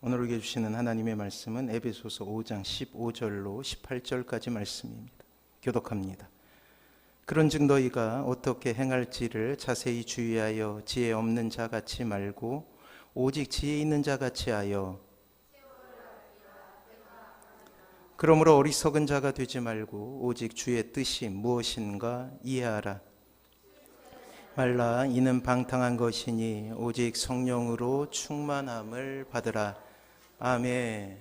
오늘 우리에게 주시는 하나님의 말씀은 에베소서 5장 15절로 18절까지 말씀입니다. 교독합니다. 그런즉 너희가 어떻게 행할지를 자세히 주의하여 지혜 없는 자같이 말고 오직 지혜 있는 자같이 하여, 그러므로 어리석은 자가 되지 말고 오직 주의 뜻이 무엇인가 이해하라. 말라. 이는 방탕한 것이니 오직 성령으로 충만함을 받으라. 아멘.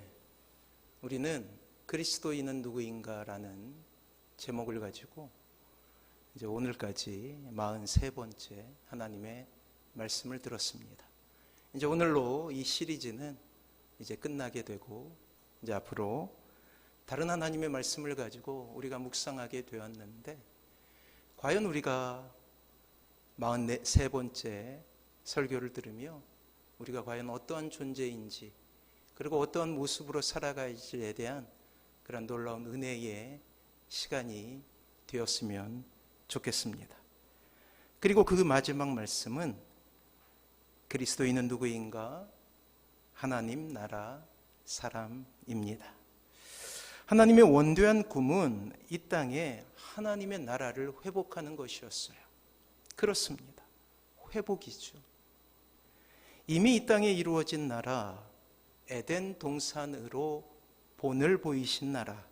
우리는 그리스도인은 누구인가라는 제목을 가지고 이제 오늘까지 43번째 하나님의 말씀을 들었습니다. 이제 오늘로 이 시리즈는 이제 끝나게 되고, 이제 앞으로 다른 하나님의 말씀을 가지고 우리가 묵상하게 되었는데, 과연 우리가 43번째 설교를 들으며 우리가 과연 어떠한 존재인지, 그리고 어떠한 모습으로 살아갈지에 대한 그런 놀라운 은혜의 시간이 되었으면 좋겠습니다. 그리고 그 마지막 말씀은 그리스도인은 누구인가? 하나님 나라 사람입니다. 하나님의 원대한 꿈은 이 땅에 하나님의 나라를 회복하는 것이었어요. 그렇습니다. 회복이죠. 이미 이 땅에 이루어진 나라, 에덴 동산으로 본을 보이신 나라,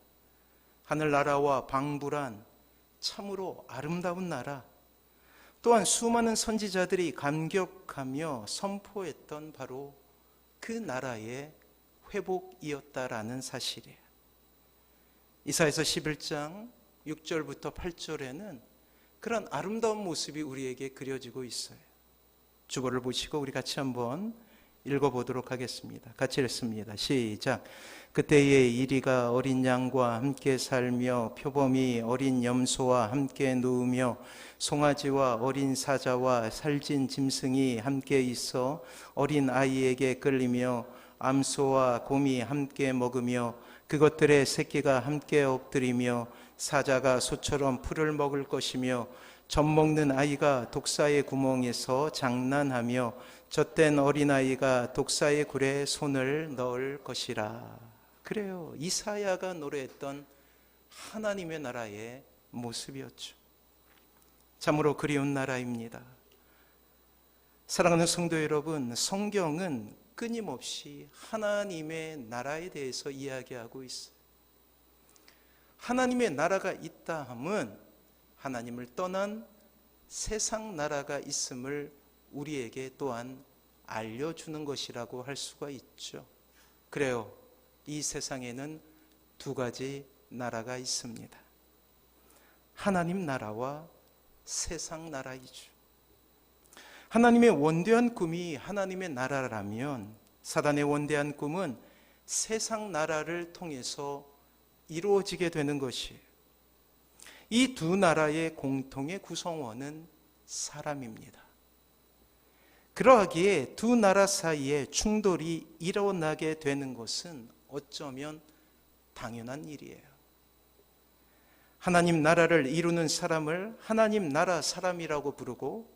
하늘나라와 방불한 참으로 아름다운 나라, 또한 수많은 선지자들이 감격하며 선포했던 바로 그 나라의 회복이었다라는 사실이에요. 이사야서 11장 6절부터 8절에는 그런 아름다운 모습이 우리에게 그려지고 있어요. 주보를 보시고 우리 같이 한번 읽어보도록 하겠습니다. 같이 읽습니다. 시작. 그때에 이리가 어린 양과 함께 살며 표범이 어린 염소와 함께 누우며 송아지와 어린 사자와 살진 짐승이 함께 있어 어린 아이에게 끌리며 암소와 곰이 함께 먹으며 그것들의 새끼가 함께 엎드리며 사자가 소처럼 풀을 먹을 것이며 젖먹는 아이가 독사의 구멍에서 장난하며 젖된 어린아이가 독사의 굴에 손을 넣을 것이라. 그래요. 이사야가 노래했던 하나님의 나라의 모습이었죠. 참으로 그리운 나라입니다. 사랑하는 성도 여러분, 성경은 끊임없이 하나님의 나라에 대해서 이야기하고 있어요. 하나님의 나라가 있다 함은 하나님을 떠난 세상 나라가 있음을 우리에게 또한 알려주는 것이라고 할 수가 있죠. 그래요. 이 세상에는 두 가지 나라가 있습니다. 하나님 나라와 세상 나라이죠. 하나님의 원대한 꿈이 하나님의 나라라면 사단의 원대한 꿈은 세상 나라를 통해서 이루어지게 되는 것이에요. 이 두 나라의 공통의 구성원은 사람입니다. 그러하기에 두 나라 사이에 충돌이 일어나게 되는 것은 어쩌면 당연한 일이에요. 하나님 나라를 이루는 사람을 하나님 나라 사람이라고 부르고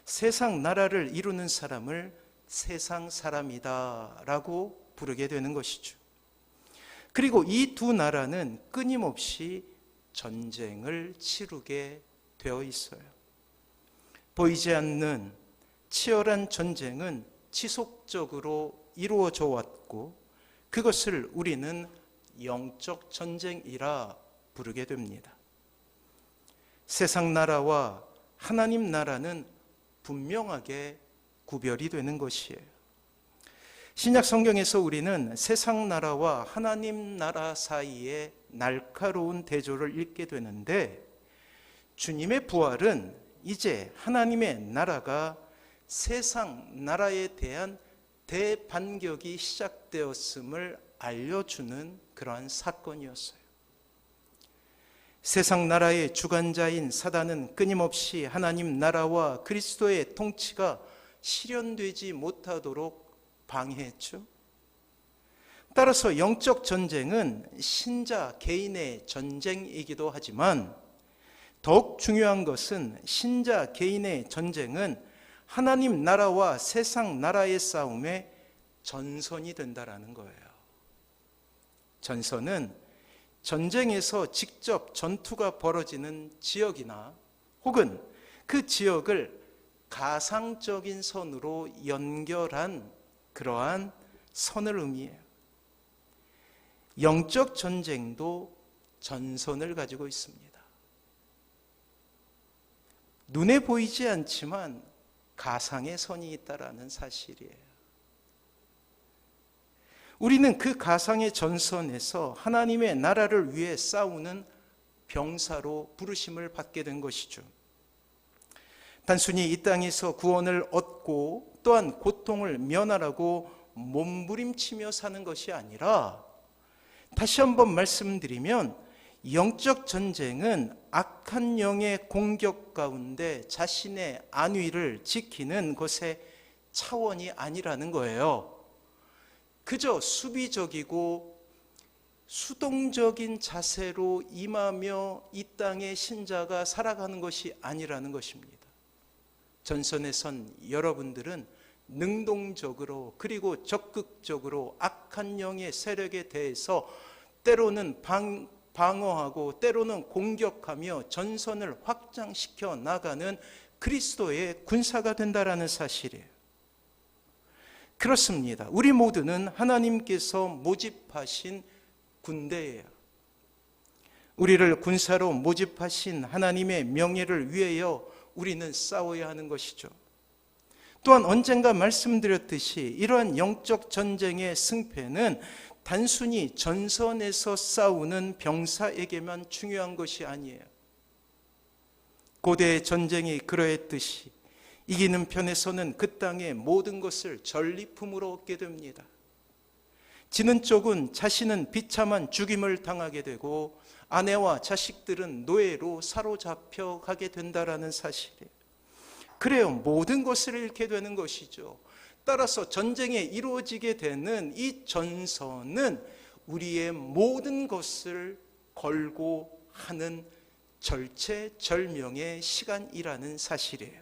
세상 나라를 이루는 사람을 세상 사람이다라고 부르게 되는 것이죠. 그리고 이 두 나라는 끊임없이 전쟁을 치르게 되어 있어요. 보이지 않는 치열한 전쟁은 지속적으로 이루어져 왔고 그것을 우리는 영적 전쟁이라 부르게 됩니다. 세상 나라와 하나님 나라는 분명하게 구별이 되는 것이에요. 신약 성경에서 우리는 세상 나라와 하나님 나라 사이에 날카로운 대조를 읽게 되는데, 주님의 부활은 이제 하나님의 나라가 세상 나라에 대한 대반격이 시작되었음을 알려주는 그러한 사건이었어요. 세상 나라의 주관자인 사단은 끊임없이 하나님 나라와 그리스도의 통치가 실현되지 못하도록 방해했죠. 따라서 영적 전쟁은 신자 개인의 전쟁이기도 하지만 더욱 중요한 것은 신자 개인의 전쟁은 하나님 나라와 세상 나라의 싸움의 전선이 된다라는 거예요. 전선은 전쟁에서 직접 전투가 벌어지는 지역이나 혹은 그 지역을 가상적인 선으로 연결한 그러한 선을 의미해요. 영적 전쟁도 전선을 가지고 있습니다. 눈에 보이지 않지만 가상의 선이 있다라는 사실이에요. 우리는 그 가상의 전선에서 하나님의 나라를 위해 싸우는 병사로 부르심을 받게 된 것이죠. 단순히 이 땅에서 구원을 얻고 또한 고통을 면하라고 몸부림치며 사는 것이 아니라, 다시 한번 말씀드리면 영적 전쟁은 악한 영의 공격 가운데 자신의 안위를 지키는 것의 차원이 아니라는 거예요. 그저 수비적이고 수동적인 자세로 임하며 이 땅의 신자가 살아가는 것이 아니라는 것입니다. 전선에 선 여러분들은 능동적으로 그리고 적극적으로 악한 영의 세력에 대해서 때로는 방어하고 때로는 공격하며 전선을 확장시켜 나가는 그리스도의 군사가 된다라는 사실이에요. 그렇습니다. 우리 모두는 하나님께서 모집하신 군대예요. 우리를 군사로 모집하신 하나님의 명예를 위하여 우리는 싸워야 하는 것이죠. 또한 언젠가 말씀드렸듯이 이러한 영적 전쟁의 승패는 단순히 전선에서 싸우는 병사에게만 중요한 것이 아니에요. 고대의 전쟁이 그러했듯이 이기는 편에서는 그 땅의 모든 것을 전리품으로 얻게 됩니다. 지는 쪽은 자신은 비참한 죽임을 당하게 되고 아내와 자식들은 노예로 사로잡혀 가게 된다라는 사실이에요. 그래요. 모든 것을 잃게 되는 것이죠. 따라서 전쟁에 이루어지게 되는 이 전선은 우리의 모든 것을 걸고 하는 절체절명의 시간이라는 사실이에요.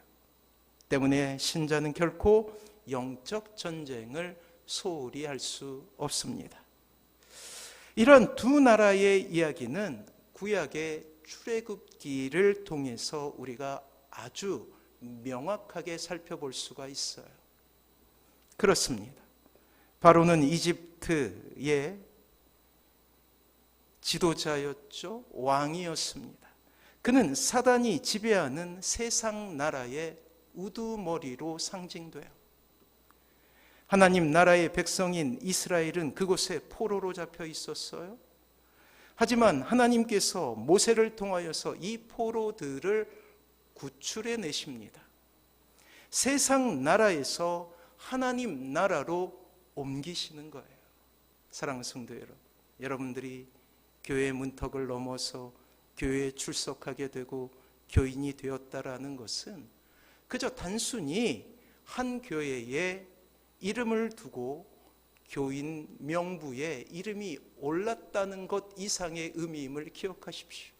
때문에 신자는 결코 영적 전쟁을 소홀히 할 수 없습니다. 이런 두 나라의 이야기는 구약의 출애굽기를 통해서 우리가 아주 명확하게 살펴볼 수가 있어요. 그렇습니다. 바로는 이집트의 지도자였죠. 왕이었습니다. 그는 사단이 지배하는 세상 나라의 우두머리로 상징돼요. 하나님 나라의 백성인 이스라엘은 그곳에 포로로 잡혀 있었어요. 하지만 하나님께서 모세를 통하여서 이 포로들을 구출해 내십니다. 세상 나라에서 하나님 나라로 옮기시는 거예요. 사랑하는 성도 여러분, 여러분들이 교회 문턱을 넘어서 교회에 출석하게 되고 교인이 되었다라는 것은 그저 단순히 한 교회에 이름을 두고 교인 명부에 이름이 올랐다는 것 이상의 의미임을 기억하십시오.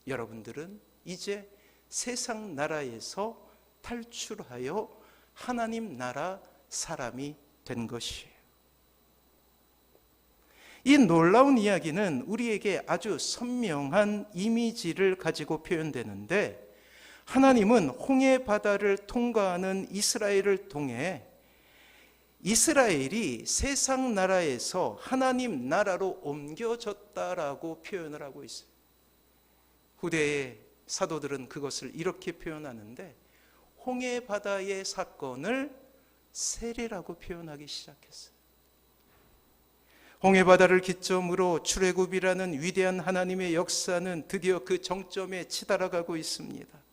여러분들은 이제 세상 나라에서 탈출하여 하나님 나라 사람이 된 것이에요. 이 놀라운 이야기는 우리에게 아주 선명한 이미지를 가지고 표현되는데, 하나님은 홍해 바다를 통과하는 이스라엘을 통해 이스라엘이 세상 나라에서 하나님 나라로 옮겨졌다라고 표현을 하고 있어요. 후대의 사도들은 그것을 이렇게 표현하는데, 홍해 바다의 사건을 세례라고 표현하기 시작했어요. 홍해 바다를 기점으로 출애굽이라는 위대한 하나님의 역사는 드디어 그 정점에 치달아가고 있습니다.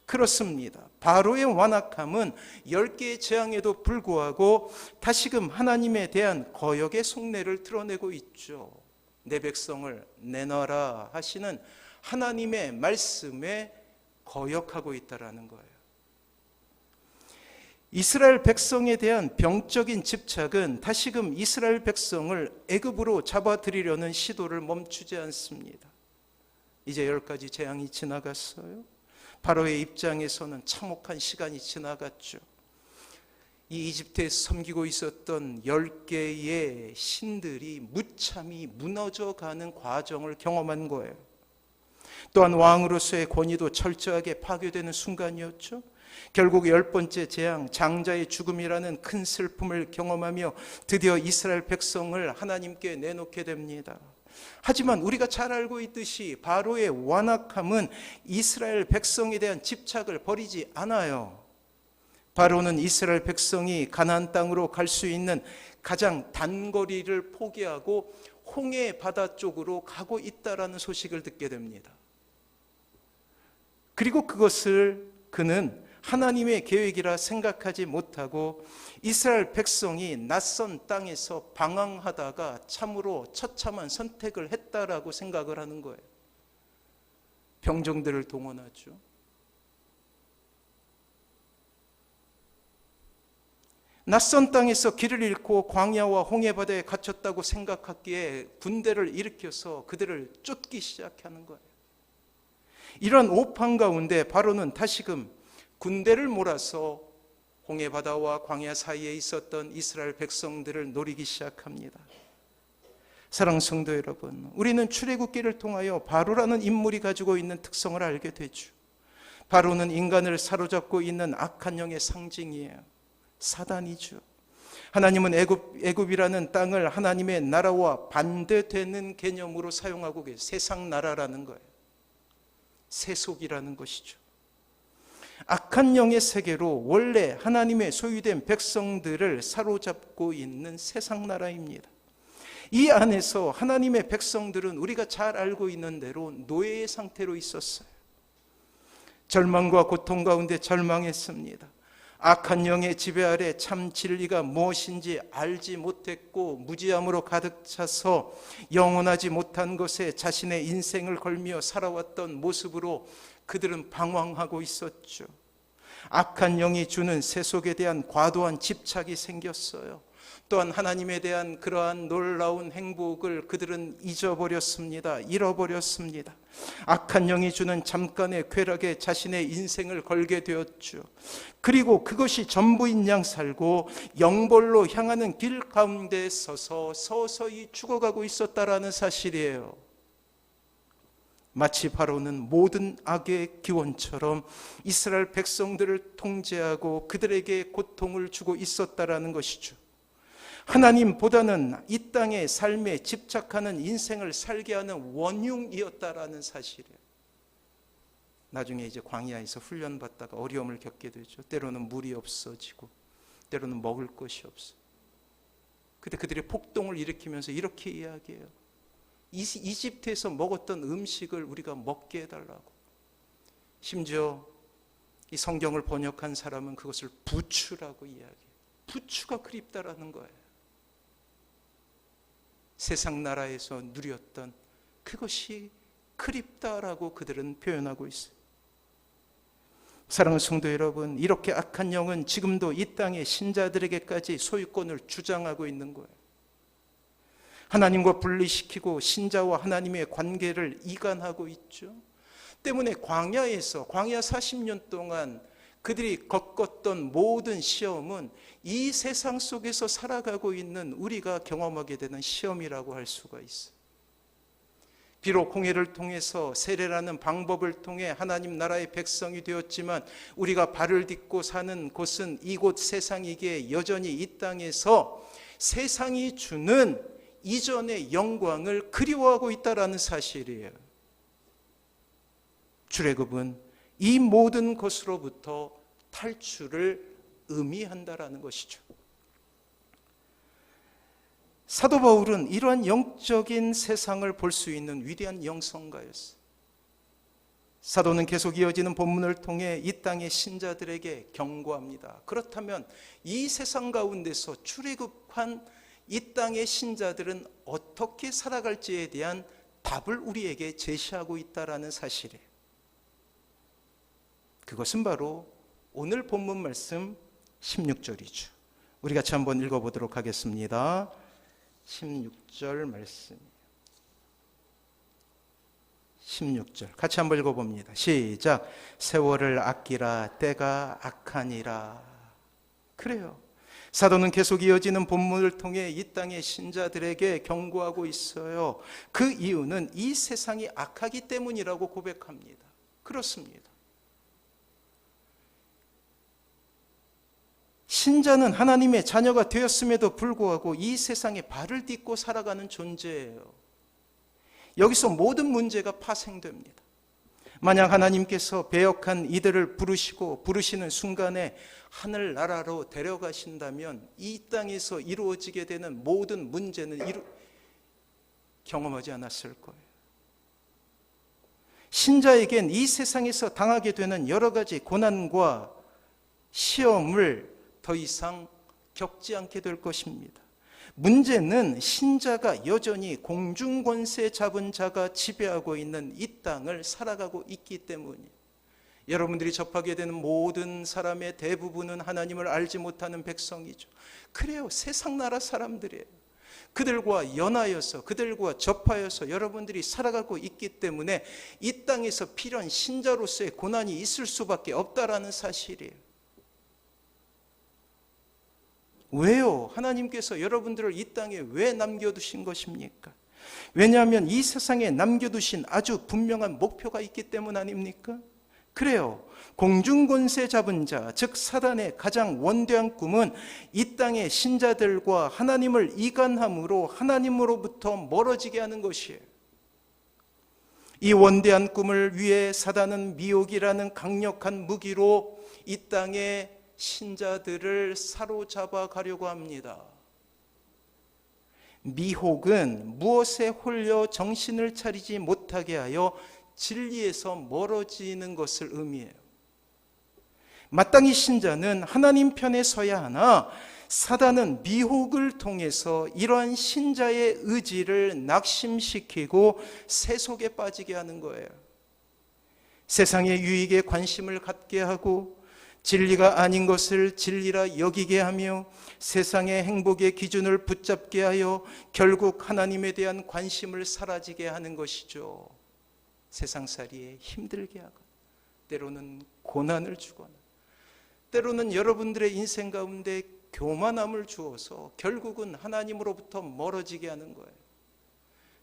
그렇습니다. 바로의 완악함은 10개의 재앙에도 불구하고 다시금 하나님에 대한 거역의 속내를 드러내고 있죠. 내 백성을 내놔라 하시는 하나님의 말씀에 거역하고 있다라는 거예요. 이스라엘 백성에 대한 병적인 집착은 다시금 이스라엘 백성을 애굽으로 잡아들이려는 시도를 멈추지 않습니다. 이제 10가지 재앙이 지나갔어요. 바로의 입장에서는 참혹한 시간이 지나갔죠. 이 이집트에서 섬기고 있었던 10개의 신들이 무참히 무너져가는 과정을 경험한 거예요. 또한 왕으로서의 권위도 철저하게 파괴되는 순간이었죠. 결국 10번째 재앙, 장자의 죽음이라는 큰 슬픔을 경험하며 드디어 이스라엘 백성을 하나님께 내놓게 됩니다. 하지만 우리가 잘 알고 있듯이 바로의 완악함은 이스라엘 백성에 대한 집착을 버리지 않아요. 바로는 이스라엘 백성이 가나안 땅으로 갈 수 있는 가장 단거리를 포기하고 홍해 바다 쪽으로 가고 있다라는 소식을 듣게 됩니다. 그리고 그것을 그는 하나님의 계획이라 생각하지 못하고 이스라엘 백성이 낯선 땅에서 방황하다가 참으로 처참한 선택을 했다라고 생각을 하는 거예요. 병정들을 동원하죠. 낯선 땅에서 길을 잃고 광야와 홍해바다에 갇혔다고 생각하기에 군대를 일으켜서 그들을 쫓기 시작하는 거예요. 이런 오판 가운데 바로는 다시금 군대를 몰아서 홍해바다와 광야 사이에 있었던 이스라엘 백성들을 노리기 시작합니다. 사랑하는 성도 여러분, 우리는 출애굽기를 통하여 바로라는 인물이 가지고 있는 특성을 알게 되죠. 바로는 인간을 사로잡고 있는 악한 영의 상징이에요. 사단이죠. 하나님은 애굽이라는 땅을 하나님의 나라와 반대되는 개념으로 사용하고 계세요. 세상 나라라는 거예요. 세속이라는 것이죠. 악한 영의 세계로 원래 하나님의 소유된 백성들을 사로잡고 있는 세상 나라입니다. 이 안에서 하나님의 백성들은 우리가 잘 알고 있는 대로 노예의 상태로 있었어요. 절망과 고통 가운데 절망했습니다. 악한 영의 지배 아래 참 진리가 무엇인지 알지 못했고 무지함으로 가득 차서 영원하지 못한 것에 자신의 인생을 걸며 살아왔던 모습으로 그들은 방황하고 있었죠. 악한 영이 주는 세속에 대한 과도한 집착이 생겼어요. 또한 하나님에 대한 그러한 놀라운 행복을 그들은 잊어버렸습니다. 잃어버렸습니다. 악한 영이 주는 잠깐의 쾌락에 자신의 인생을 걸게 되었죠. 그리고 그것이 전부인 양 살고 영벌로 향하는 길 가운데 서서 서서히 죽어가고 있었다라는 사실이에요. 마치 바로는 모든 악의 기원처럼 이스라엘 백성들을 통제하고 그들에게 고통을 주고 있었다라는 것이죠. 하나님보다는 이 땅의 삶에 집착하는 인생을 살게 하는 원흉이었다라는 사실이에요. 나중에 이제 광야에서 훈련받다가 어려움을 겪게 되죠. 때로는 물이 없어지고 때로는 먹을 것이 없어. 그때 그들이 폭동을 일으키면서 이렇게 이야기해요. 이집트에서 먹었던 음식을 우리가 먹게 해달라고. 심지어 이 성경을 번역한 사람은 그것을 부추라고 이야기해요. 부추가 그립다라는 거예요. 세상 나라에서 누렸던 그것이 그립다라고 그들은 표현하고 있어요. 사랑하는 성도 여러분, 이렇게 악한 영은 지금도 이 땅의 신자들에게까지 소유권을 주장하고 있는 거예요. 하나님과 분리시키고 신자와 하나님의 관계를 이간하고 있죠. 때문에 광야 40년 동안 그들이 겪었던 모든 시험은 이 세상 속에서 살아가고 있는 우리가 경험하게 되는 시험이라고 할 수가 있어요. 비록 홍해를 통해서 세례라는 방법을 통해 하나님 나라의 백성이 되었지만 우리가 발을 딛고 사는 곳은 이곳 세상이기에 여전히 이 땅에서 세상이 주는 이전의 영광을 그리워하고 있다는 사실이에요. 출애굽은 이 모든 것으로부터 탈출을 의미한다라는 것이죠. 사도 바울은 이러한 영적인 세상을 볼 수 있는 위대한 영성가였어요. 사도는 계속 이어지는 본문을 통해 이 땅의 신자들에게 경고합니다. 그렇다면 이 세상 가운데서 출애굽한 이 땅의 신자들은 어떻게 살아갈지에 대한 답을 우리에게 제시하고 있다라는 사실이에요. 그것은 바로 오늘 본문 말씀 16절이죠. 우리 같이 한번 읽어보도록 하겠습니다. 16절 말씀. 16절 같이 한번 읽어봅니다. 시작. 세월을 아끼라 때가 악하니라. 그래요. 사도는 계속 이어지는 본문을 통해 이 땅의 신자들에게 경고하고 있어요. 그 이유는 이 세상이 악하기 때문이라고 고백합니다. 그렇습니다. 신자는 하나님의 자녀가 되었음에도 불구하고 이 세상에 발을 딛고 살아가는 존재예요. 여기서 모든 문제가 파생됩니다. 만약 하나님께서 배역한 이들을 부르시는 순간에 하늘나라로 데려가신다면 이 땅에서 이루어지게 되는 모든 문제는 경험하지 않았을 거예요. 신자에겐 이 세상에서 당하게 되는 여러 가지 고난과 시험을 더 이상 겪지 않게 될 것입니다. 문제는 신자가 여전히 공중권세 잡은 자가 지배하고 있는 이 땅을 살아가고 있기 때문이에요. 여러분들이 접하게 되는 모든 사람의 대부분은 하나님을 알지 못하는 백성이죠. 그래요. 세상 나라 사람들이에요. 그들과 연하여서 그들과 접하여서 여러분들이 살아가고 있기 때문에 이 땅에서 필요한 신자로서의 고난이 있을 수밖에 없다라는 사실이에요. 왜요? 하나님께서 여러분들을 이 땅에 왜 남겨두신 것입니까? 왜냐하면 이 세상에 남겨두신 아주 분명한 목표가 있기 때문 아닙니까? 그래요. 공중권세 잡은 자, 즉 사단의 가장 원대한 꿈은 이 땅의 신자들과 하나님을 이간함으로 하나님으로부터 멀어지게 하는 것이에요. 이 원대한 꿈을 위해 사단은 미혹이라는 강력한 무기로 이 땅의 신자들을 사로잡아 가려고 합니다. 미혹은 무엇에 홀려 정신을 차리지 못하게 하여 진리에서 멀어지는 것을 의미해요. 마땅히 신자는 하나님 편에 서야 하나 사단은 미혹을 통해서 이러한 신자의 의지를 낙심시키고 세속에 빠지게 하는 거예요. 세상의 유익에 관심을 갖게 하고 진리가 아닌 것을 진리라 여기게 하며 세상의 행복의 기준을 붙잡게 하여 결국 하나님에 대한 관심을 사라지게 하는 것이죠. 세상살이에 힘들게 하거나 때로는 고난을 주거나 때로는 여러분들의 인생 가운데 교만함을 주어서 결국은 하나님으로부터 멀어지게 하는 거예요.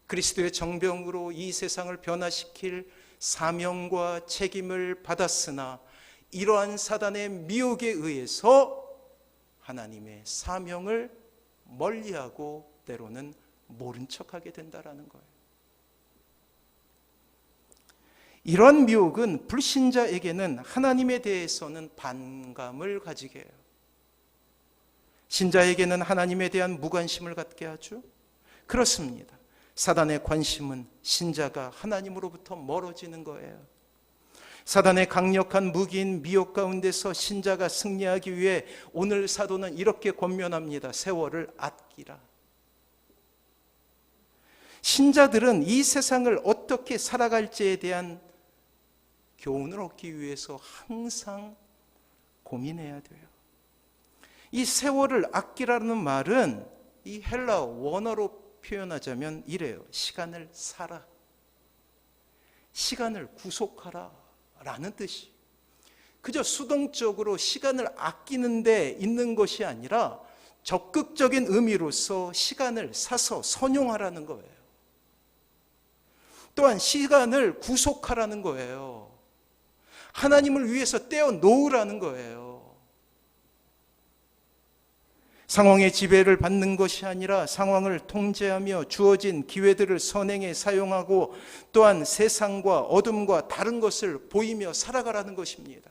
그리스도의 정병으로 이 세상을 변화시킬 사명과 책임을 받았으나 이러한 사단의 미혹에 의해서 하나님의 사명을 멀리하고 때로는 모른 척하게 된다라는 거예요. 이러한 미혹은 불신자에게는 하나님에 대해서는 반감을 가지게 해요. 신자에게는 하나님에 대한 무관심을 갖게 하죠. 그렇습니다. 사단의 관심은 신자가 하나님으로부터 멀어지는 거예요. 사단의 강력한 무기인 미혹 가운데서 신자가 승리하기 위해 오늘 사도는 이렇게 권면합니다. 세월을 아끼라. 신자들은 이 세상을 어떻게 살아갈지에 대한 교훈을 얻기 위해서 항상 고민해야 돼요. 이 세월을 아끼라는 말은 이 헬라어 원어로 표현하자면 이래요. 시간을 사라. 시간을 구속하라. 라는 뜻이 그저 수동적으로 시간을 아끼는 데 있는 것이 아니라 적극적인 의미로서 시간을 사서 선용하라는 거예요. 또한 시간을 구속하라는 거예요. 하나님을 위해서 떼어 놓으라는 거예요. 상황의 지배를 받는 것이 아니라 상황을 통제하며 주어진 기회들을 선행에 사용하고 또한 세상과 어둠과 다른 것을 보이며 살아가라는 것입니다.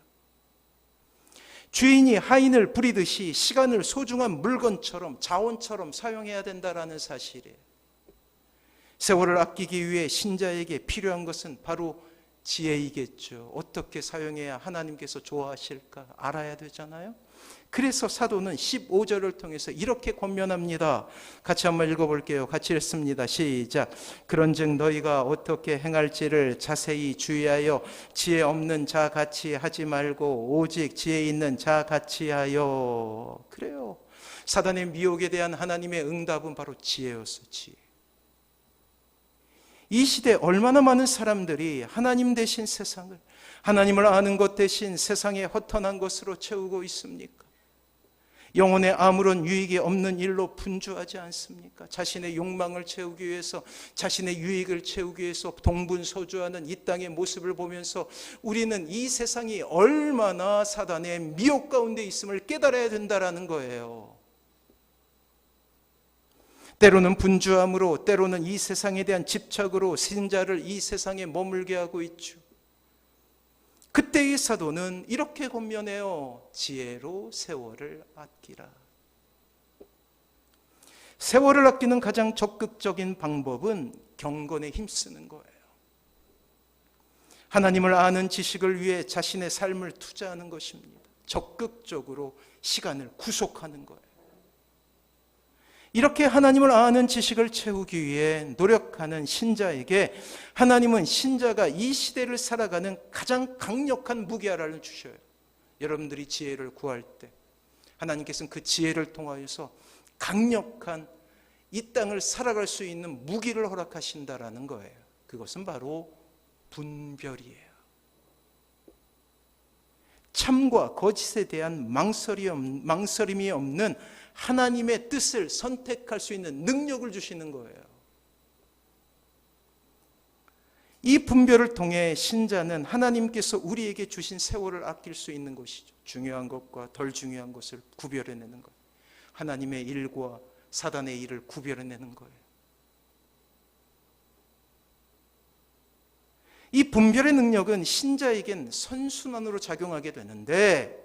주인이 하인을 부리듯이 시간을 소중한 물건처럼 자원처럼 사용해야 된다는 사실이에요. 세월을 아끼기 위해 신자에게 필요한 것은 바로 지혜이겠죠. 어떻게 사용해야 하나님께서 좋아하실까 알아야 되잖아요. 그래서 사도는 15절을 통해서 이렇게 권면합니다. 같이 한번 읽어볼게요. 같이 읽습니다. 시작. 그런즉 너희가 어떻게 행할지를 자세히 주의하여 지혜 없는 자같이 하지 말고 오직 지혜 있는 자같이 하여. 그래요. 사단의 미혹에 대한 하나님의 응답은 바로 지혜였어. 지혜. 이 시대에 얼마나 많은 사람들이 하나님 대신 세상을, 하나님을 아는 것 대신 세상의 허탄한 것으로 채우고 있습니까? 영혼에 아무런 유익이 없는 일로 분주하지 않습니까? 자신의 욕망을 채우기 위해서, 자신의 유익을 채우기 위해서 동분서주하는 이 땅의 모습을 보면서 우리는 이 세상이 얼마나 사단의 미혹 가운데 있음을 깨달아야 된다라는 거예요. 때로는 분주함으로, 때로는 이 세상에 대한 집착으로 신자를 이 세상에 머물게 하고 있죠. 그때의 사도는 이렇게 권면해요. 지혜로 세월을 아끼라. 세월을 아끼는 가장 적극적인 방법은 경건에 힘쓰는 거예요. 하나님을 아는 지식을 위해 자신의 삶을 투자하는 것입니다. 적극적으로 시간을 구속하는 거예요. 이렇게 하나님을 아는 지식을 채우기 위해 노력하는 신자에게 하나님은 신자가 이 시대를 살아가는 가장 강력한 무기화를 주셔요. 여러분들이 지혜를 구할 때 하나님께서는 그 지혜를 통하여서 강력한 이 땅을 살아갈 수 있는 무기를 허락하신다라는 거예요. 그것은 바로 분별이에요. 참과 거짓에 대한 망설임이 없는 하나님의 뜻을 선택할 수 있는 능력을 주시는 거예요. 이 분별을 통해 신자는 하나님께서 우리에게 주신 세월을 아낄 수 있는 것이죠. 중요한 것과 덜 중요한 것을 구별해내는 거예요. 하나님의 일과 사단의 일을 구별해내는 거예요. 이 분별의 능력은 신자에겐 선순환으로 작용하게 되는데,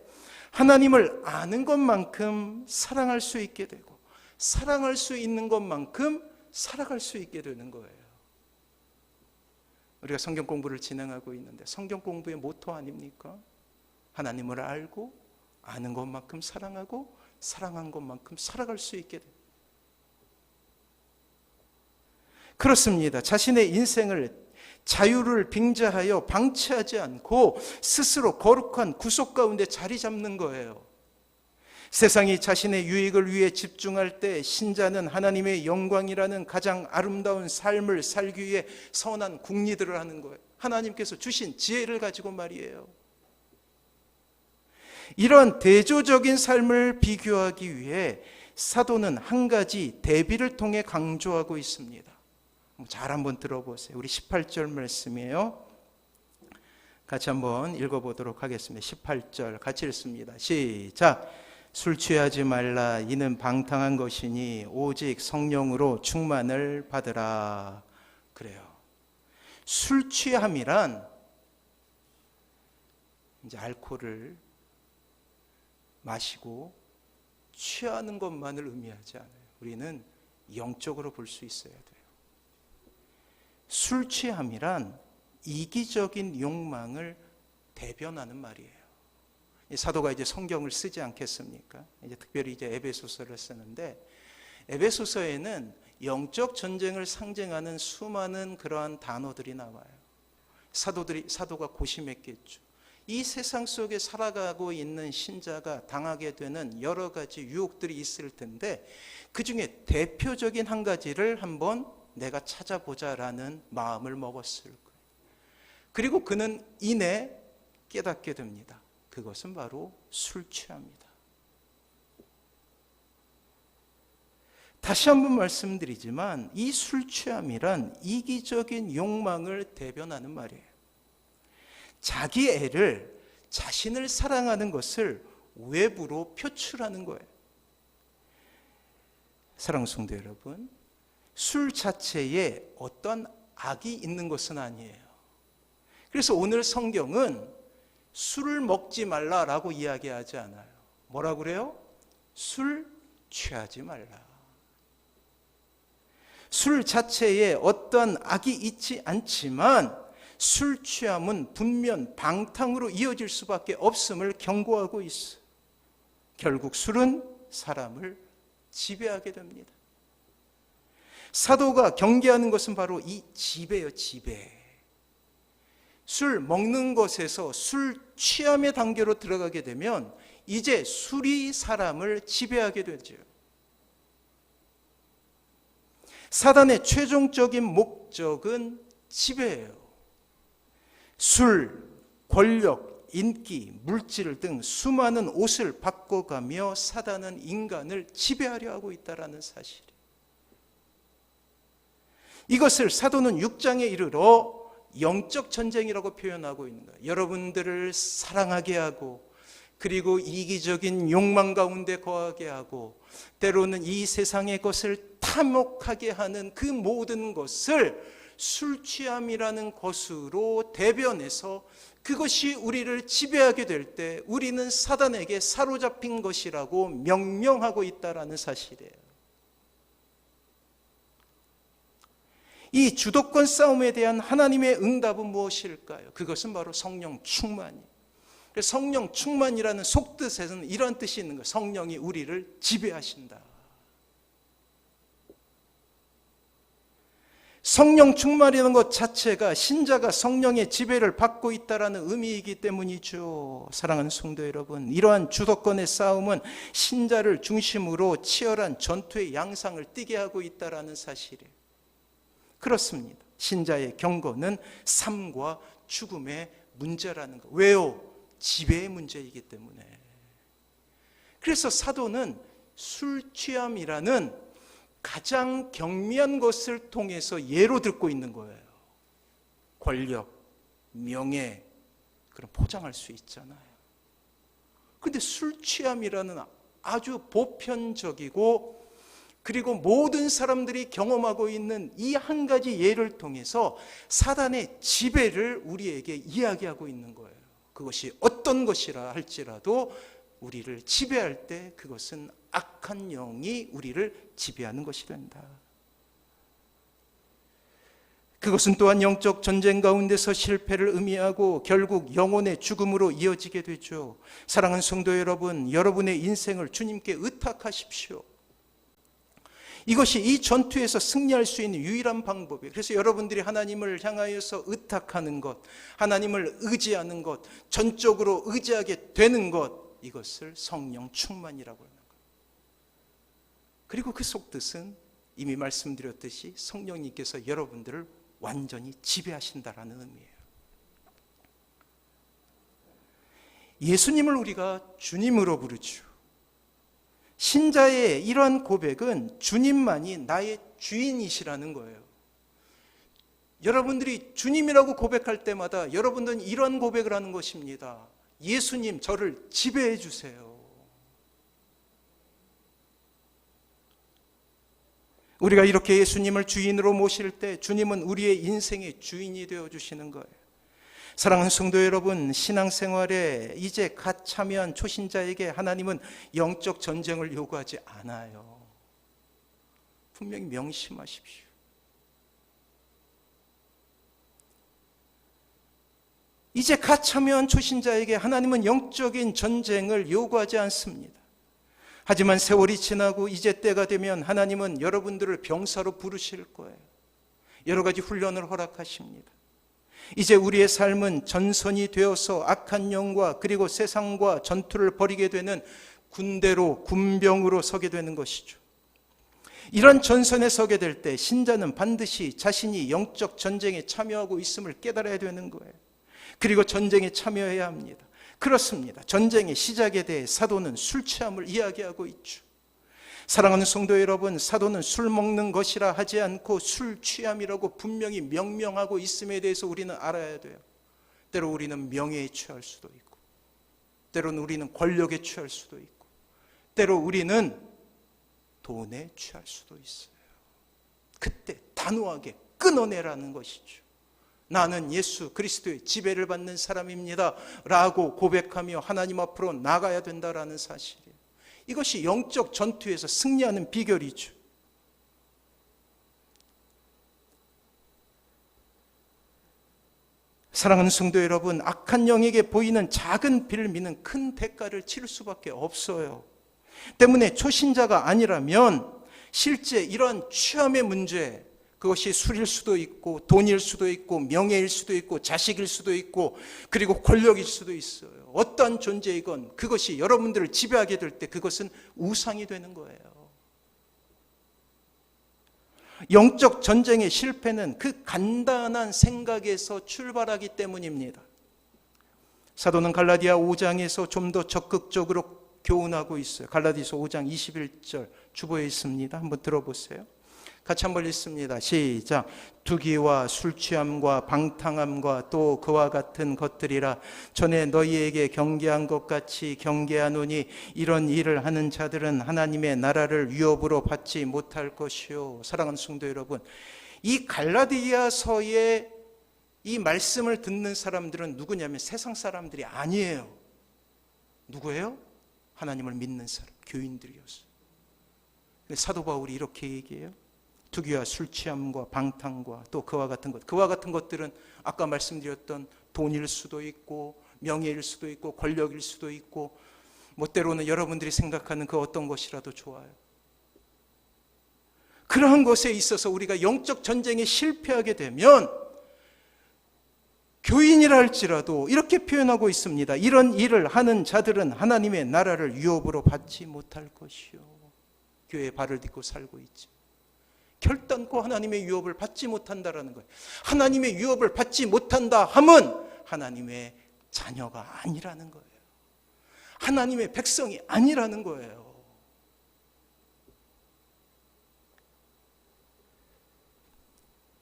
하나님을 아는 것만큼 사랑할 수 있게 되고 사랑할 수 있는 것만큼 살아갈 수 있게 되는 거예요. 우리가 성경 공부를 진행하고 있는데 성경 공부의 모토 아닙니까? 하나님을 알고 아는 것만큼 사랑하고 사랑한 것만큼 살아갈 수 있게 돼요. 그렇습니다. 자신의 인생을 자유를 빙자하여 방치하지 않고 스스로 거룩한 구속 가운데 자리 잡는 거예요. 세상이 자신의 유익을 위해 집중할 때 신자는 하나님의 영광이라는 가장 아름다운 삶을 살기 위해 선한 궁리들을 하는 거예요. 하나님께서 주신 지혜를 가지고 말이에요. 이러한 대조적인 삶을 비교하기 위해 사도는 한 가지 대비를 통해 강조하고 있습니다. 잘 한번 들어보세요. 우리 18절 말씀이에요. 같이 한번 읽어보도록 하겠습니다. 18절 같이 읽습니다. 시작. 술 취하지 말라. 이는 방탕한 것이니 오직 성령으로 충만을 받으라. 그래요. 술 취함이란 이제 알코올을 마시고 취하는 것만을 의미하지 않아요. 우리는 영적으로 볼 수 있어야 돼요. 술 취함이란 이기적인 욕망을 대변하는 말이에요. 사도가 이제 성경을 쓰지 않겠습니까? 이제 특별히 이제 에베소서를 쓰는데, 에베소서에는 영적 전쟁을 상징하는 수많은 그러한 단어들이 나와요. 사도가 고심했겠죠. 이 세상 속에 살아가고 있는 신자가 당하게 되는 여러 가지 유혹들이 있을 텐데, 그 중에 대표적인 한 가지를 한번 내가 찾아보자라는 마음을 먹었을 거예요. 그리고 그는 이내 깨닫게 됩니다. 그것은 바로 술 취합니다. 다시 한번 말씀드리지만 이 술 취함이란 이기적인 욕망을 대변하는 말이에요. 자기 애를, 자신을 사랑하는 것을 외부로 표출하는 거예요. 사랑하는 성도 여러분, 술 자체에 어떤 악이 있는 것은 아니에요. 그래서 오늘 성경은 술을 먹지 말라라고 이야기하지 않아요. 뭐라고 그래요? 술 취하지 말라. 술 자체에 어떤 악이 있지 않지만 술 취함은 분명 방탕으로 이어질 수밖에 없음을 경고하고 있어요. 결국 술은 사람을 지배하게 됩니다. 사도가 경계하는 것은 바로 이 지배예요, 지배. 술 먹는 것에서 술 취함의 단계로 들어가게 되면 이제 술이 사람을 지배하게 되죠. 사단의 최종적인 목적은 지배예요. 술, 권력, 인기, 물질 등 수많은 옷을 바꿔가며 사단은 인간을 지배하려 하고 있다는 사실이에요. 이것을 사도는 6장에 이르러 영적 전쟁이라고 표현하고 있는 거예요. 여러분들을 사랑하게 하고, 그리고 이기적인 욕망 가운데 거하게 하고, 때로는 이 세상의 것을 탐욕하게 하는 그 모든 것을 술 취함이라는 것으로 대변해서 그것이 우리를 지배하게 될 때 우리는 사단에게 사로잡힌 것이라고 명명하고 있다는 사실이에요. 이 주도권 싸움에 대한 하나님의 응답은 무엇일까요? 그것은 바로 성령 충만이에요. 성령 충만이라는 속뜻에서는 이런 뜻이 있는 거예요. 성령이 우리를 지배하신다. 성령 충만이라는 것 자체가 신자가 성령의 지배를 받고 있다는 의미이기 때문이죠. 사랑하는 성도 여러분, 이러한 주도권의 싸움은 신자를 중심으로 치열한 전투의 양상을 띠게 하고 있다는 사실이에요. 그렇습니다. 신자의 경고는 삶과 죽음의 문제라는 것. 왜요? 지배의 문제이기 때문에. 그래서 사도는 술 취함이라는 가장 경미한 것을 통해서 예로 듣고 있는 거예요. 권력, 명예, 그럼 포장할 수 있잖아요. 그런데 술 취함이라는 아주 보편적이고 그리고 모든 사람들이 경험하고 있는 이 한 가지 예를 통해서 사단의 지배를 우리에게 이야기하고 있는 거예요. 그것이 어떤 것이라 할지라도 우리를 지배할 때 그것은 악한 영이 우리를 지배하는 것이 된다. 그것은 또한 영적 전쟁 가운데서 실패를 의미하고 결국 영혼의 죽음으로 이어지게 되죠. 사랑하는 성도 여러분, 여러분의 인생을 주님께 의탁하십시오. 이것이 이 전투에서 승리할 수 있는 유일한 방법이에요. 그래서 여러분들이 하나님을 향하여서 의탁하는 것, 하나님을 의지하는 것, 전적으로 의지하게 되는 것, 이것을 성령 충만이라고 하는 거예요. 그리고 그 속뜻은 이미 말씀드렸듯이 성령님께서 여러분들을 완전히 지배하신다라는 의미예요. 예수님을 우리가 주님으로 부르죠. 신자의 이러한 고백은 주님만이 나의 주인이시라는 거예요. 여러분들이 주님이라고 고백할 때마다 여러분들은 이러한 고백을 하는 것입니다. 예수님, 저를 지배해 주세요. 우리가 이렇게 예수님을 주인으로 모실 때 주님은 우리의 인생의 주인이 되어주시는 거예요. 사랑하는 성도 여러분, 신앙생활에 이제 갓 참여한 초신자에게 하나님은 영적 전쟁을 요구하지 않아요. 분명히 명심하십시오. 이제 갓 참여한 초신자에게 하나님은 영적인 전쟁을 요구하지 않습니다. 하지만 세월이 지나고 이제 때가 되면 하나님은 여러분들을 병사로 부르실 거예요. 여러 가지 훈련을 허락하십니다. 이제 우리의 삶은 전선이 되어서 악한 영과 그리고 세상과 전투를 벌이게 되는 군대로, 군병으로 서게 되는 것이죠. 이런 전선에 서게 될 때 신자는 반드시 자신이 영적 전쟁에 참여하고 있음을 깨달아야 되는 거예요. 그리고 전쟁에 참여해야 합니다. 그렇습니다. 전쟁의 시작에 대해 사도는 술 취함을 이야기하고 있죠. 사랑하는 성도 여러분, 사도는 술 먹는 것이라 하지 않고 술 취함이라고 분명히 명명하고 있음에 대해서 우리는 알아야 돼요. 때로 우리는 명예에 취할 수도 있고, 때로는 우리는 권력에 취할 수도 있고, 때로 우리는 돈에 취할 수도 있어요. 그때 단호하게 끊어내라는 것이죠. 나는 예수 그리스도의 지배를 받는 사람입니다 라고 고백하며 하나님 앞으로 나가야 된다라는 사실이에요. 이것이 영적 전투에서 승리하는 비결이죠. 사랑하는 성도 여러분, 악한 영에게 보이는 작은 빌미는 큰 대가를 치를 수밖에 없어요. 때문에 초신자가 아니라면 실제 이러한 취함의 문제, 그것이 술일 수도 있고 돈일 수도 있고 명예일 수도 있고 자식일 수도 있고 그리고 권력일 수도 있어요. 어떠한 존재이건 그것이 여러분들을 지배하게 될 때 그것은 우상이 되는 거예요. 영적 전쟁의 실패는 그 간단한 생각에서 출발하기 때문입니다. 사도는 갈라디아 5장에서 좀 더 적극적으로 교훈하고 있어요. 갈라디아서 5장 21절 주보에 있습니다. 한번 들어보세요. 같이 한번 읽습니다. 시작. 투기와 술취함과 방탕함과 또 그와 같은 것들이라. 전에 너희에게 경계한 것 같이 경계하노니 이런 일을 하는 자들은 하나님의 나라를 위협으로 받지 못할 것이요. 사랑하는 성도 여러분, 이 갈라디아서의 이 말씀을 듣는 사람들은 누구냐면 세상 사람들이 아니에요. 누구예요? 하나님을 믿는 사람, 교인들이었어요. 사도 바울이 이렇게 얘기해요. 투기와 술취함과 방탕과 또 그와 같은 것. 그와 같은 것들은 아까 말씀드렸던 돈일 수도 있고 명예일 수도 있고 권력일 수도 있고 뭐 때로는 여러분들이 생각하는 그 어떤 것이라도 좋아요. 그러한 것에 있어서 우리가 영적 전쟁에 실패하게 되면 교인이라 할지라도 이렇게 표현하고 있습니다. 이런 일을 하는 자들은 하나님의 나라를 위협으로 받지 못할 것이요. 교회에 발을 딛고 살고 있지. 결단코 하나님의 유업을 받지 못한다라는 거예요. 하나님의 유업을 받지 못한다 함은 하나님의 자녀가 아니라는 거예요. 하나님의 백성이 아니라는 거예요.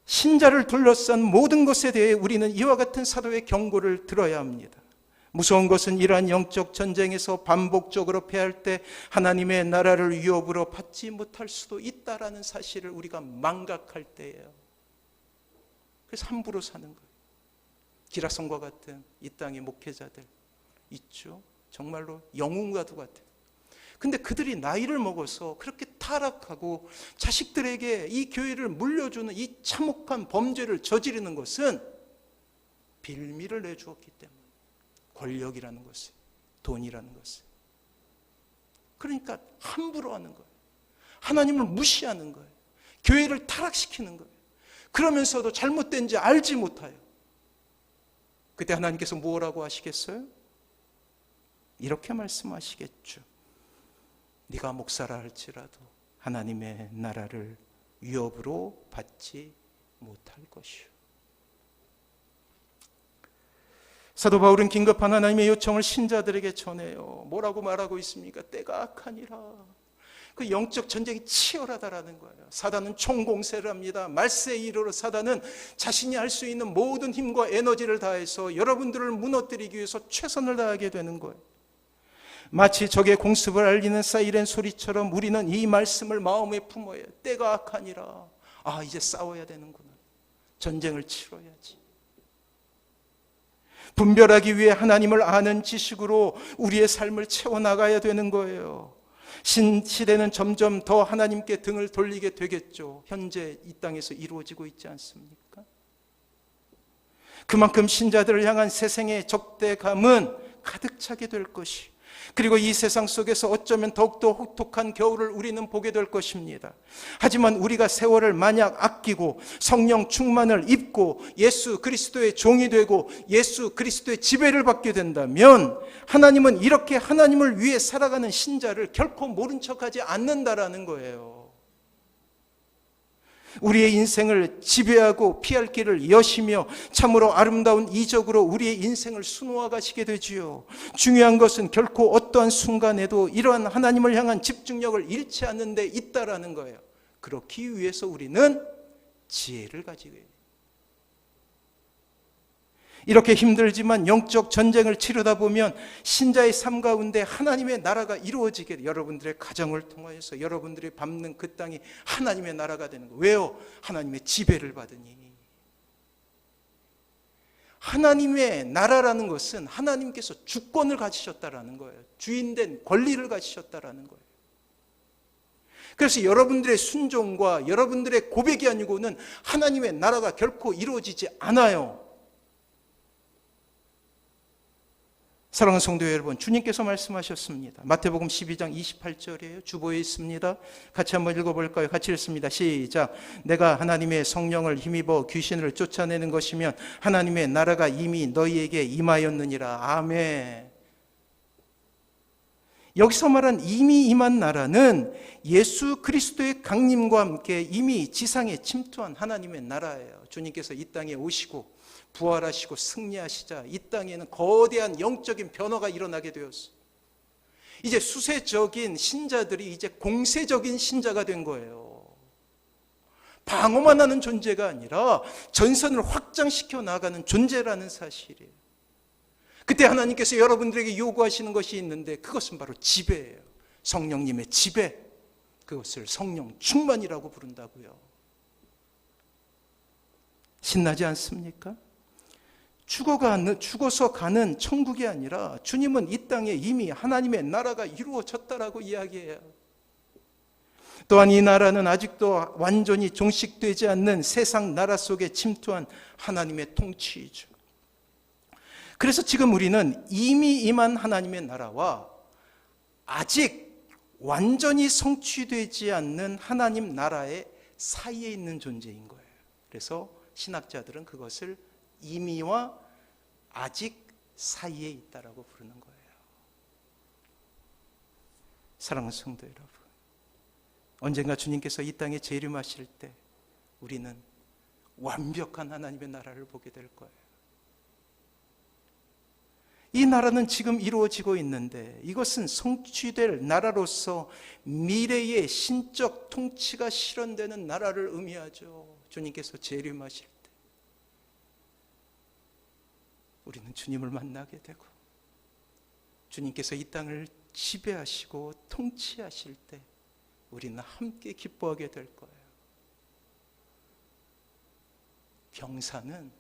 신자를 둘러싼 모든 것에 대해 우리는 이와 같은 사도의 경고를 들어야 합니다. 무서운 것은 이러한 영적 전쟁에서 반복적으로 패할 때 하나님의 나라를 위협으로 받지 못할 수도 있다라는 사실을 우리가 망각할 때예요. 그래서 함부로 사는 거예요. 기라성과 같은 이 땅의 목회자들 있죠. 정말로 영웅과도 같아요. 근데 그들이 나이를 먹어서 그렇게 타락하고 자식들에게 이 교회를 물려주는 이 참혹한 범죄를 저지르는 것은 빌미를 내주었기 때문에. 권력이라는 것이, 돈이라는 것이. 그러니까 함부로 하는 거예요. 하나님을 무시하는 거예요. 교회를 타락시키는 거예요. 그러면서도 잘못된지 알지 못해요. 그때 하나님께서 뭐라고 하시겠어요? 이렇게 말씀하시겠죠. 네가 목사라 할지라도 하나님의 나라를 위협으로 받지 못할 것이요. 사도 바울은 긴급한 하나님의 요청을 신자들에게 전해요. 뭐라고 말하고 있습니까? 때가 악하니라. 그 영적 전쟁이 치열하다라는 거예요. 사단은 총공세를 합니다. 말세에 이르러 사단은 자신이 할 수 있는 모든 힘과 에너지를 다해서 여러분들을 무너뜨리기 위해서 최선을 다하게 되는 거예요. 마치 적의 공습을 알리는 사이렌 소리처럼 우리는 이 말씀을 마음에 품어야 해요. 때가 악하니라. 아, 이제 싸워야 되는구나. 전쟁을 치러야지. 분별하기 위해 하나님을 아는 지식으로 우리의 삶을 채워나가야 되는 거예요. 시대는 점점 더 하나님께 등을 돌리게 되겠죠. 현재 이 땅에서 이루어지고 있지 않습니까? 그만큼 신자들을 향한 세상의 적대감은 가득 차게 될 것이, 그리고 이 세상 속에서 어쩌면 더욱더 혹독한 겨울을 우리는 보게 될 것입니다. 하지만 우리가 세월을 만약 아끼고 성령 충만을 입고 예수 그리스도의 종이 되고 예수 그리스도의 지배를 받게 된다면 하나님은 이렇게 하나님을 위해 살아가는 신자를 결코 모른 척하지 않는다라는 거예요. 우리의 인생을 지배하고 피할 길을 여시며 참으로 아름다운 이적으로 우리의 인생을 수놓아 가시게 되지요. 중요한 것은 결코 어떠한 순간에도 이러한 하나님을 향한 집중력을 잃지 않는 데 있다라는 거예요. 그렇기 위해서 우리는 지혜를 가지게 해요. 이렇게 힘들지만 영적 전쟁을 치르다 보면 신자의 삶 가운데 하나님의 나라가 이루어지게 돼요. 여러분들의 가정을 통하여서 여러분들이 밟는 그 땅이 하나님의 나라가 되는 거예요. 왜요? 하나님의 지배를 받으니. 하나님의 나라라는 것은 하나님께서 주권을 가지셨다라는 거예요. 주인된 권리를 가지셨다라는 거예요. 그래서 여러분들의 순종과 여러분들의 고백이 아니고는 하나님의 나라가 결코 이루어지지 않아요. 사랑하는 성도 여러분, 주님께서 말씀하셨습니다. 마태복음 12장 28절이에요. 주보에 있습니다. 같이 한번 읽어볼까요? 같이 읽습니다. 시작. 내가 하나님의 성령을 힘입어 귀신을 쫓아내는 것이면 하나님의 나라가 이미 너희에게 임하였느니라. 아멘. 여기서 말한 이미 임한 나라는 예수 그리스도의 강림과 함께 이미 지상에 침투한 하나님의 나라예요. 주님께서 이 땅에 오시고 부활하시고 승리하시자 이 땅에는 거대한 영적인 변화가 일어나게 되었어요. 이제 수세적인 신자들이 이제 공세적인 신자가 된 거예요. 방어만 하는 존재가 아니라 전선을 확장시켜 나가는 존재라는 사실이에요. 그때 하나님께서 여러분들에게 요구하시는 것이 있는데 그것은 바로 지배예요. 성령님의 지배. 그것을 성령 충만이라고 부른다고요. 신나지 않습니까? 죽어서 가는 천국이 아니라 주님은 이 땅에 이미 하나님의 나라가 이루어졌다라고 이야기해요. 또한 이 나라는 아직도 완전히 종식되지 않는 세상 나라 속에 침투한 하나님의 통치이죠. 그래서 지금 우리는 이미 임한 하나님의 나라와 아직 완전히 성취되지 않는 하나님 나라의 사이에 있는 존재인 거예요. 그래서 신학자들은 그것을 이미와 아직 사이에 있다라고 부르는 거예요. 사랑하는 성도 여러분, 언젠가 주님께서 이 땅에 재림하실 때 우리는 완벽한 하나님의 나라를 보게 될 거예요. 이 나라는 지금 이루어지고 있는데 이것은 성취될 나라로서 미래의 신적 통치가 실현되는 나라를 의미하죠. 주님께서 재림하실 때 우리는 주님을 만나게 되고 주님께서 이 땅을 지배하시고 통치하실 때 우리는 함께 기뻐하게 될 거예요. 병사는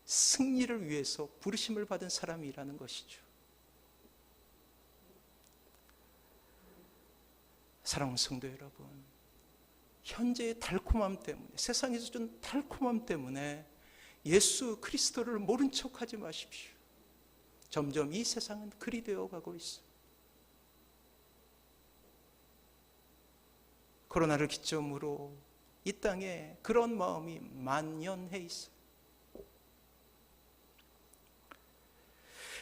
승리를 위해서 부르심을 받은 사람이라는 것이죠. 사랑하는 성도 여러분, 현재의 달콤함 때문에, 세상에서 준 달콤함 때문에 예수 그리스도를 모른 척하지 마십시오. 점점 이 세상은 그리 되어가고 있어요. 코로나를 기점으로 이 땅에 그런 마음이 만연해 있어요.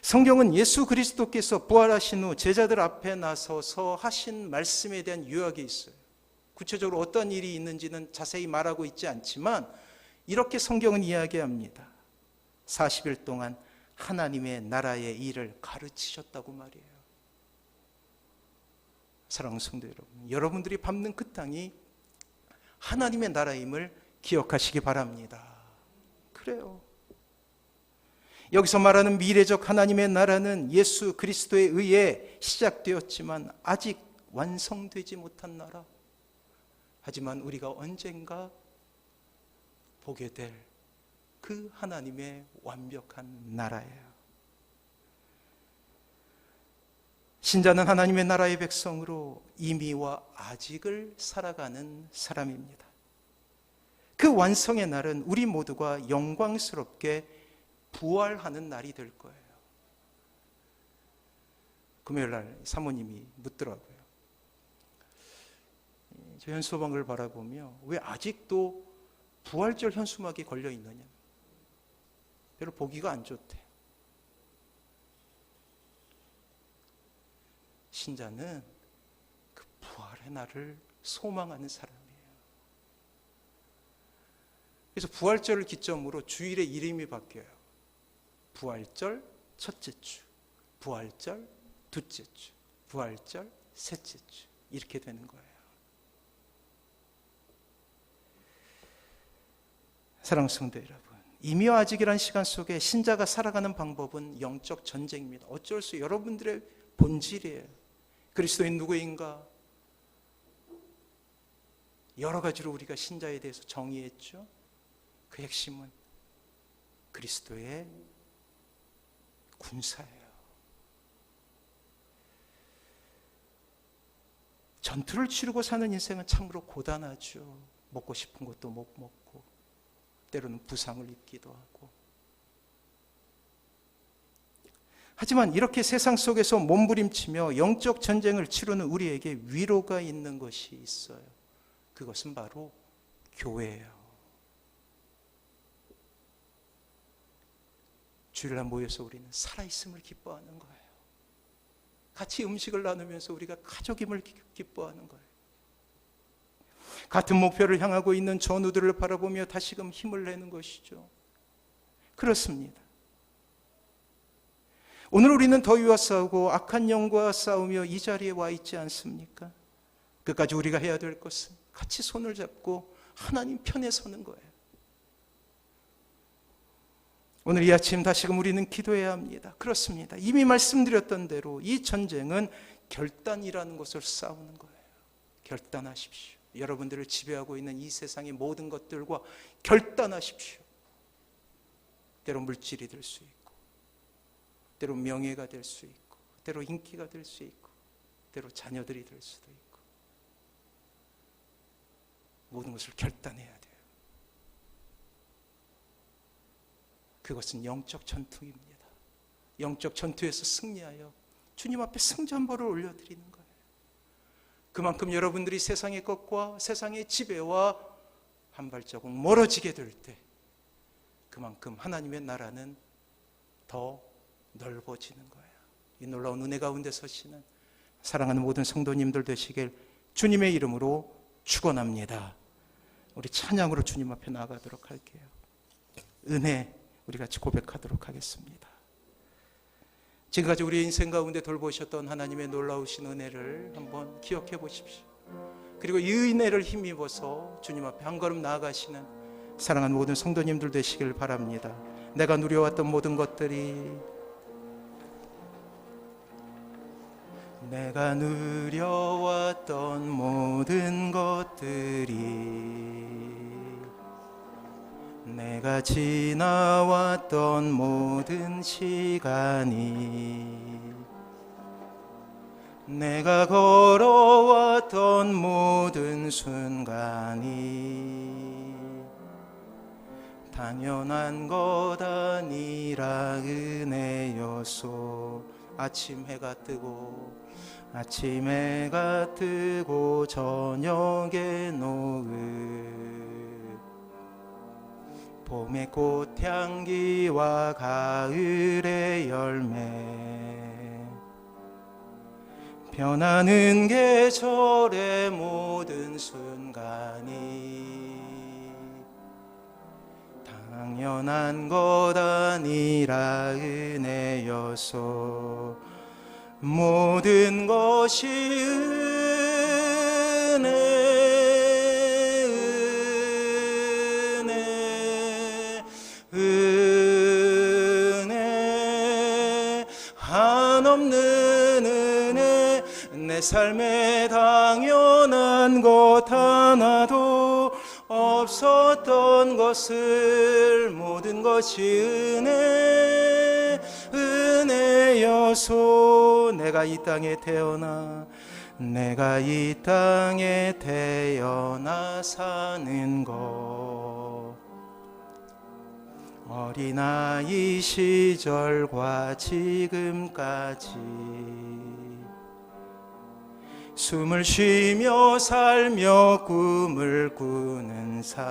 성경은 예수 그리스도께서 부활하신 후 제자들 앞에 나서서 하신 말씀에 대한 요약이 있어요. 구체적으로 어떤 일이 있는지는 자세히 말하고 있지 않지만 이렇게 성경은 이야기합니다. 40일 동안 하나님의 나라의 일을 가르치셨다고 말이에요. 사랑하는 성도 여러분, 여러분들이 밟는 그 땅이 하나님의 나라임을 기억하시기 바랍니다. 그래요. 여기서 말하는 미래적 하나님의 나라는 예수 그리스도에 의해 시작되었지만 아직 완성되지 못한 나라. 하지만 우리가 언젠가 보게 될 그 하나님의 완벽한 나라예요. 신자는 하나님의 나라의 백성으로 이미와 아직을 살아가는 사람입니다. 그 완성의 날은 우리 모두가 영광스럽게 부활하는 날이 될 거예요. 금요일 날 사모님이 묻더라고요. 저 현수막을 바라보며 왜 아직도 부활절 현수막이 걸려 있느냐. 별로 보기가 안 좋대. 신자는 그 부활의 날을 소망하는 사람이에요. 그래서 부활절을 기점으로 주일의 이름이 바뀌어요. 부활절 첫째 주, 부활절 둘째 주, 부활절 셋째 주, 이렇게 되는 거예요. 사랑하는 성도 여러분, 이미와 아직이라는 시간 속에 신자가 살아가는 방법은 영적 전쟁입니다. 어쩔 수 여러분들의 본질이에요. 그리스도인 누구인가? 여러 가지로 우리가 신자에 대해서 정의했죠. 그 핵심은 그리스도의 군사예요. 전투를 치르고 사는 인생은 참으로 고단하죠. 먹고 싶은 것도 못 먹고 때로는 부상을 입기도 하고. 하지만 이렇게 세상 속에서 몸부림치며 영적 전쟁을 치르는 우리에게 위로가 있는 것이 있어요. 그것은 바로 교회예요. 주일날 모여서 우리는 살아있음을 기뻐하는 거예요. 같이 음식을 나누면서 우리가 가족임을 기뻐하는 거예요. 같은 목표를 향하고 있는 전우들을 바라보며 다시금 힘을 내는 것이죠. 그렇습니다. 오늘 우리는 더위와 싸우고 악한 영과 싸우며 이 자리에 와 있지 않습니까? 끝까지 우리가 해야 될 것은 같이 손을 잡고 하나님 편에 서는 거예요. 오늘 이 아침 다시금 우리는 기도해야 합니다. 그렇습니다. 이미 말씀드렸던 대로 이 전쟁은 결단이라는 것을 싸우는 거예요. 결단하십시오. 여러분들을 지배하고 있는 이 세상의 모든 것들과 결단하십시오. 때로 물질이 될 수 있고, 때로 명예가 될 수 있고, 때로 인기가 될 수 있고, 때로 자녀들이 될 수도 있고, 모든 것을 결단해야 돼요. 그것은 영적 전투입니다. 영적 전투에서 승리하여 주님 앞에 승전보를 올려드리는 거예요. 그만큼 여러분들이 세상의 것과 세상의 지배와 한 발자국 멀어지게 될 때 그만큼 하나님의 나라는 더 넓어지는 거예요. 이 놀라운 은혜 가운데 서시는 사랑하는 모든 성도님들 되시길 주님의 이름으로 축원합니다. 우리 찬양으로 주님 앞에 나아가도록 할게요. 은혜 우리 같이 고백하도록 하겠습니다. 지금까지 우리의 인생 가운데 돌보셨던 하나님의 놀라우신 은혜를 한번 기억해 보십시오. 그리고 이 은혜를 힘입어서 주님 앞에 한 걸음 나아가시는 사랑하는 모든 성도님들 되시길 바랍니다. 내가 누려왔던 모든 것들이, 내가 누려왔던 모든 것들이, 내가 지나왔던 모든 시간이, 내가 걸어왔던 모든 순간이 당연한 것 아니라 은혜였소. 아침 해가 뜨고 저녁에 노을, 봄의 꽃향기와 가을의 열매, 변하는 계절의 모든 순간이 당연한 것 아니라 은혜여서 모든 것이 은혜 한없는 은혜, 내 삶에 당연한 것 하나도 없었던 것을 모든 것이 은혜여서 내가 이 땅에 태어나 사는 것, 어린아이 시절과 지금까지 숨을 쉬며 살며 꿈을 꾸는 삶,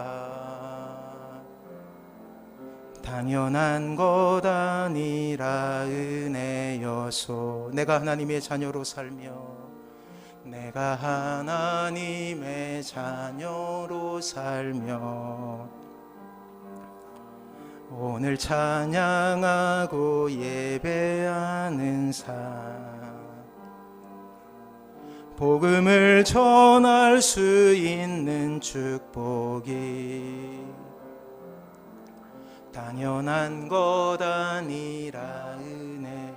당연한 것 아니라 은혜여서 내가 하나님의 자녀로 살며 오늘 찬양하고 예배하는 삶, 복음을 전할 수 있는 축복이 당연한 것 아니라 은혜,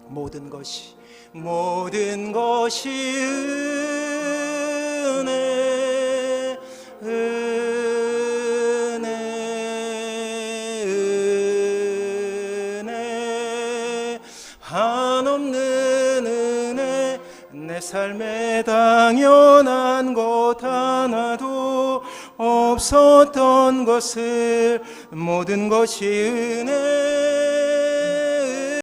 모든 것이 은혜 한없는 은혜, 내 삶에 당연한 것 하나도 없었던 것을 모든 것이 은혜